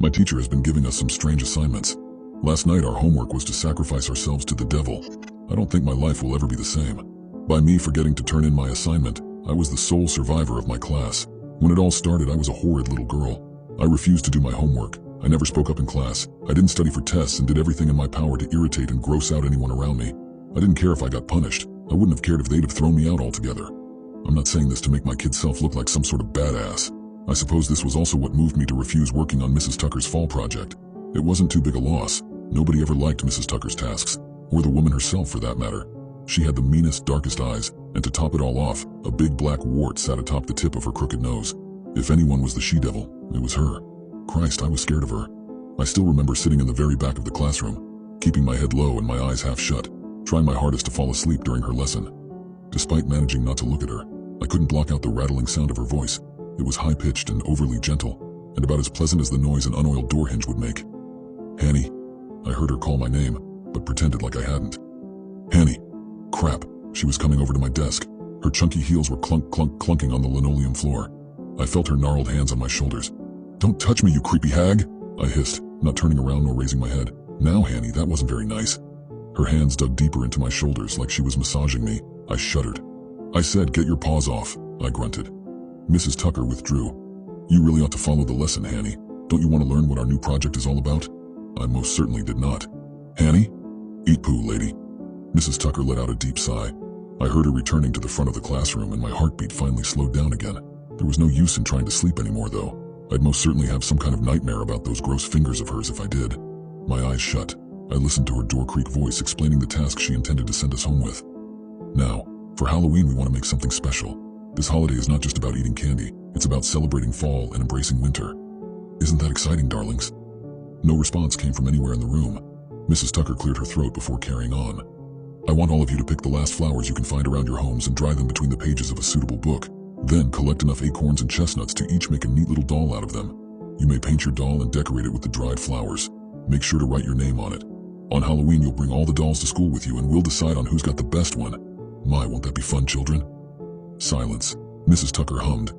My teacher has been giving us some strange assignments. Last night our homework was to sacrifice ourselves to the devil. I don't think my life will ever be the same. By me forgetting to turn in my assignment, I was the sole survivor of my class. When it all started, I was a horrid little girl. I refused to do my homework. I never spoke up in class. I didn't study for tests and did everything in my power to irritate and gross out anyone around me. I didn't care if I got punished. I wouldn't have cared if they'd have thrown me out altogether. I'm not saying this to make my kid self look like some sort of badass. I suppose this was also what moved me to refuse working on Mrs. Tucker's fall project. It wasn't too big a loss. Nobody ever liked Mrs. Tucker's tasks, or the woman herself for that matter. She had the meanest, darkest eyes, and to top it all off, a big black wart sat atop the tip of her crooked nose. If anyone was the she-devil, it was her. Christ, I was scared of her. I still remember sitting in the very back of the classroom, keeping my head low and my eyes half shut, trying my hardest to fall asleep during her lesson. Despite managing not to look at her, I couldn't block out the rattling sound of her voice. It was high-pitched and overly gentle, and about as pleasant as the noise an unoiled door hinge would make. Hanny. I heard her call my name, but pretended like I hadn't. Hanny. Crap. She was coming over to my desk. Her chunky heels were clunking on the linoleum floor. I felt her gnarled hands on my shoulders. "Don't touch me, you creepy hag," I hissed, not turning around nor raising my head. "Now, Hanny, that wasn't very nice." Her hands dug deeper into my shoulders like she was massaging me. I shuddered. "I said, get your paws off," I grunted. Mrs. Tucker withdrew. "You really ought to follow the lesson, Hanny. Don't you want to learn what our new project is all about?" I most certainly did not. "Hanny? Eat poo, lady." Mrs. Tucker let out a deep sigh. I heard her returning to the front of the classroom and my heartbeat finally slowed down again. There was no use in trying to sleep anymore, though. I'd most certainly have some kind of nightmare about those gross fingers of hers if I did. My eyes shut. I listened to her door creak voice explaining the task she intended to send us home with. "Now, for Halloween we want to make something special. This holiday is not just about eating candy, it's about celebrating fall and embracing winter. Isn't that exciting, darlings?" No response came from anywhere in the room. Mrs. Tucker cleared her throat before carrying on. "I want all of you to pick the last flowers you can find around your homes and dry them between the pages of a suitable book. Then collect enough acorns and chestnuts to each make a neat little doll out of them. You may paint your doll and decorate it with the dried flowers. Make sure to write your name on it. On Halloween you'll bring all the dolls to school with you and we'll decide on who's got the best one. My, won't that be fun, children?" Silence. Mrs. Tucker hummed.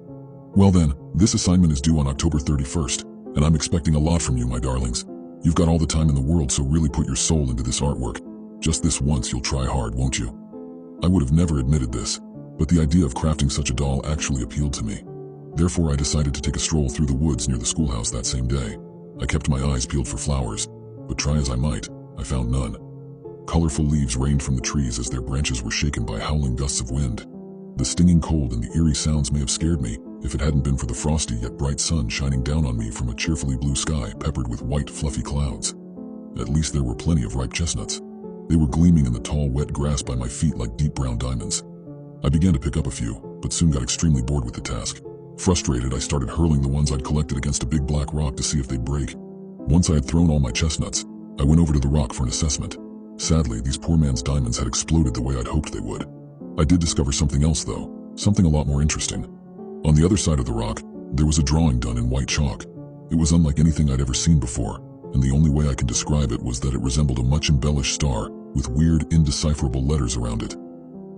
"Well then, this assignment is due on October 31st, and I'm expecting a lot from you, my darlings. You've got all the time in the world, so really put your soul into this artwork. Just this once you'll try hard, won't you?" I would have never admitted this, but the idea of crafting such a doll actually appealed to me. Therefore I decided to take a stroll through the woods near the schoolhouse that same day. I kept my eyes peeled for flowers, but try as I might, I found none. Colorful leaves rained from the trees as their branches were shaken by howling gusts of wind. The stinging cold and the eerie sounds may have scared me if it hadn't been for the frosty yet bright sun shining down on me from a cheerfully blue sky peppered with white fluffy clouds. At least there were plenty of ripe chestnuts. They were gleaming in the tall wet grass by my feet like deep brown diamonds. I began to pick up a few, but soon got extremely bored with the task. Frustrated, I started hurling the ones I'd collected against a big black rock to see if they'd break. Once I had thrown all my chestnuts, I went over to the rock for an assessment. Sadly, these poor man's diamonds had exploded the way I'd hoped they would. I did discover something else though, something a lot more interesting. On the other side of the rock, there was a drawing done in white chalk. It was unlike anything I'd ever seen before, and the only way I can describe it was that it resembled a much embellished star with weird, indecipherable letters around it.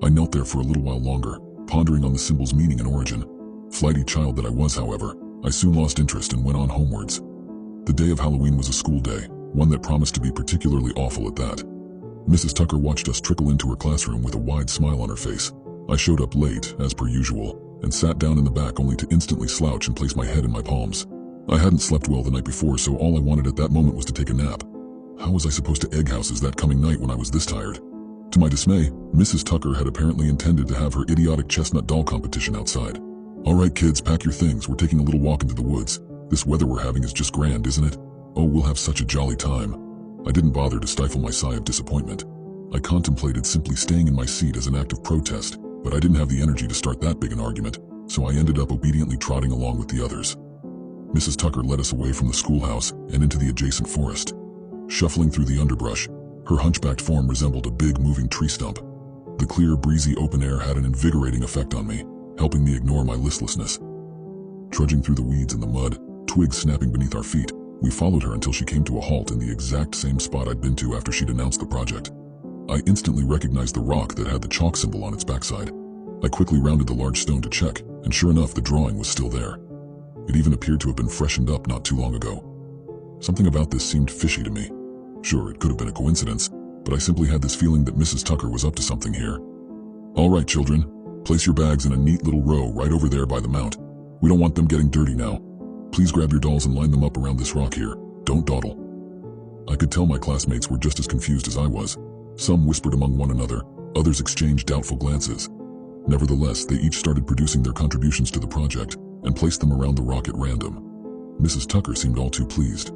I knelt there for a little while longer, pondering on the symbol's meaning and origin. Flighty child that I was, however, I soon lost interest and went on homewards. The day of Halloween was a school day, one that promised to be particularly awful at that. Mrs. Tucker watched us trickle into her classroom with a wide smile on her face. I showed up late, as per usual, and sat down in the back only to instantly slouch and place my head in my palms. I hadn't slept well the night before, so all I wanted at that moment was to take a nap. How was I supposed to egg houses that coming night when I was this tired? To my dismay, Mrs. Tucker had apparently intended to have her idiotic chestnut doll competition outside. "All right, kids, pack your things. We're taking a little walk into the woods. This weather we're having is just grand, isn't it? Oh, we'll have such a jolly time." I didn't bother to stifle my sigh of disappointment. I contemplated simply staying in my seat as an act of protest, but I didn't have the energy to start that big an argument, so I ended up obediently trotting along with the others. Mrs. Tucker led us away from the schoolhouse and into the adjacent forest. Shuffling through the underbrush, her hunchbacked form resembled a big moving tree stump. The clear, breezy open air had an invigorating effect on me, helping me ignore my listlessness. Trudging through the weeds and the mud, twigs snapping beneath our feet, we followed her until she came to a halt in the exact same spot I'd been to after she'd announced the project. I instantly recognized the rock that had the chalk symbol on its backside. I quickly rounded the large stone to check, and sure enough, the drawing was still there. It even appeared to have been freshened up not too long ago. Something about this seemed fishy to me. Sure, it could have been a coincidence, but I simply had this feeling that Mrs. Tucker was up to something here. All right, children, place your bags in a neat little row right over there by the mount. We don't want them getting dirty now. Please grab your dolls and line them up around this rock here. Don't dawdle. I could tell my classmates were just as confused as I was. Some whispered among one another, others exchanged doubtful glances. Nevertheless, they each started producing their contributions to the project and placed them around the rock at random. Mrs. Tucker seemed all too pleased.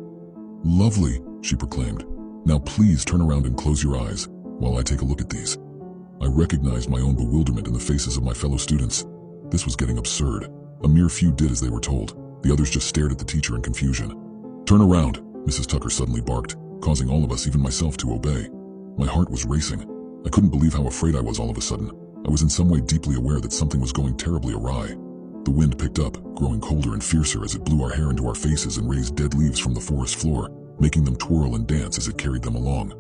"Lovely," she proclaimed. "Now please turn around and close your eyes while I take a look at these." I recognized my own bewilderment in the faces of my fellow students. This was getting absurd. A mere few did as they were told. The others just stared at the teacher in confusion. "Turn around," Mrs. Tucker suddenly barked, causing all of us, even myself, to obey. My heart was racing. I couldn't believe how afraid I was all of a sudden. I was in some way deeply aware that something was going terribly awry. The wind picked up, growing colder and fiercer as it blew our hair into our faces and raised dead leaves from the forest floor, making them twirl and dance as it carried them along.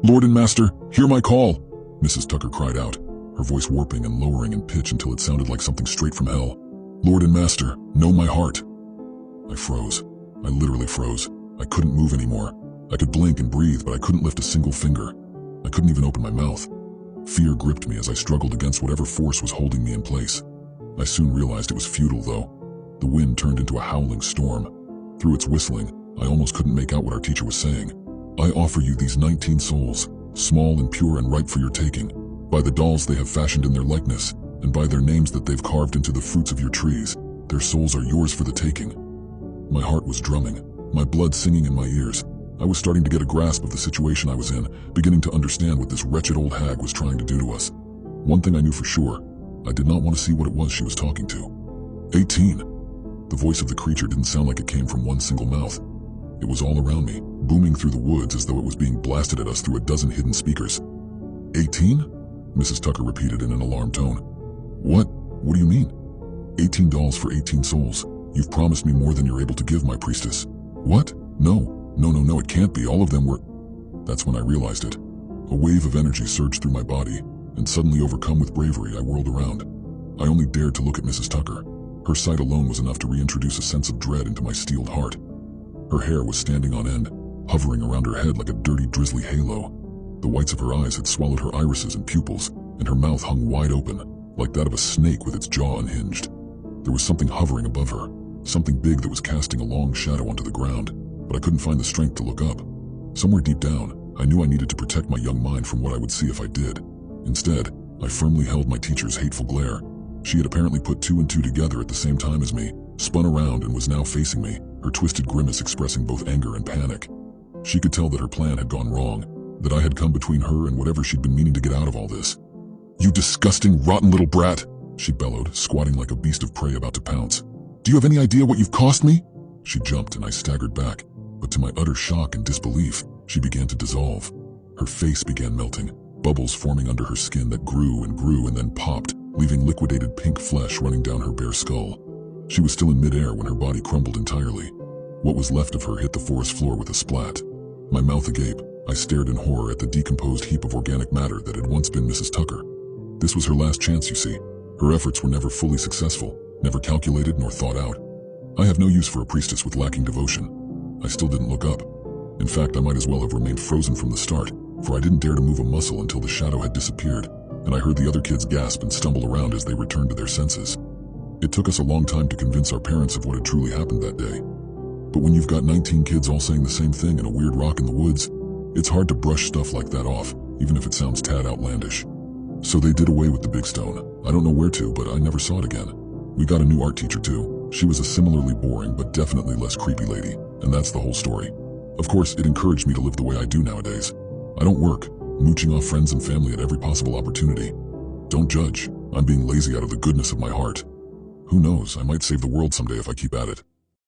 "Lord and Master, hear my call!" Mrs. Tucker cried out, her voice warping and lowering in pitch until it sounded like something straight from hell. "Lord and Master, know my heart." I froze. I literally froze. I couldn't move anymore. I could blink and breathe, but I couldn't lift a single finger. I couldn't even open my mouth. Fear gripped me as I struggled against whatever force was holding me in place. I soon realized it was futile, though. The wind turned into a howling storm. Through its whistling, I almost couldn't make out what our teacher was saying. "I offer you these 19 souls, small and pure and ripe for your taking, by the dolls they have fashioned in their likeness, and by their names that they've carved into the fruits of your trees. Their souls are yours for the taking." My heart was drumming, my blood singing in my ears. I was starting to get a grasp of the situation I was in, beginning to understand what this wretched old hag was trying to do to us. One thing I knew for sure, I did not want to see what it was she was talking to. 18. The voice of the creature didn't sound like it came from one single mouth. It was all around me, booming through the woods as though it was being blasted at us through a dozen hidden speakers. 18? Mrs. Tucker repeated in an alarmed tone. What do you mean? 18 dolls for 18 souls. You've promised me more than you're able to give, my priestess. What? No, it can't be. All of them were... That's when I realized it. A wave of energy surged through my body, and suddenly overcome with bravery, I whirled around. I only dared to look at Mrs. Tucker. Her sight alone was enough to reintroduce a sense of dread into my steeled heart. Her hair was standing on end, hovering around her head like a dirty, drizzly halo. The whites of her eyes had swallowed her irises and pupils, and her mouth hung wide open, like that of a snake with its jaw unhinged. There was something hovering above her, something big that was casting a long shadow onto the ground, but I couldn't find the strength to look up. Somewhere deep down, I knew I needed to protect my young mind from what I would see if I did. Instead, I firmly held my teacher's hateful glare. She had apparently put two and two together at the same time as me, spun around and was now facing me, her twisted grimace expressing both anger and panic. She could tell that her plan had gone wrong, that I had come between her and whatever she'd been meaning to get out of all this. "You disgusting, rotten little brat!" she bellowed, squatting like a beast of prey about to pounce. "Do you have any idea what you've cost me?" She jumped and I staggered back, but to my utter shock and disbelief, she began to dissolve. Her face began melting, bubbles forming under her skin that grew and then popped, leaving liquidated pink flesh running down her bare skull. She was still in midair when her body crumbled entirely. What was left of her hit the forest floor with a splat. My mouth agape, I stared in horror at the decomposed heap of organic matter that had once been Mrs. Tucker. This was her last chance, you see. Her efforts were never fully successful, never calculated nor thought out. I have no use for a priestess with lacking devotion. I still didn't look up. In fact, I might as well have remained frozen from the start, for I didn't dare to move a muscle until the shadow had disappeared, and I heard the other kids gasp and stumble around as they returned to their senses. It took us a long time to convince our parents of what had truly happened that day. But when you've got 19 kids all saying the same thing in a weird rock in the woods, it's hard to brush stuff like that off, even if it sounds tad outlandish. So they did away with the big stone. I don't know where to, but I never saw it again. We got a new art teacher too. She was a similarly boring but definitely less creepy lady, and that's the whole story. Of course, it encouraged me to live the way I do nowadays. I don't work, mooching off friends and family at every possible opportunity. Don't judge. I'm being lazy out of the goodness of my heart. Who knows, I might save the world someday if I keep at it.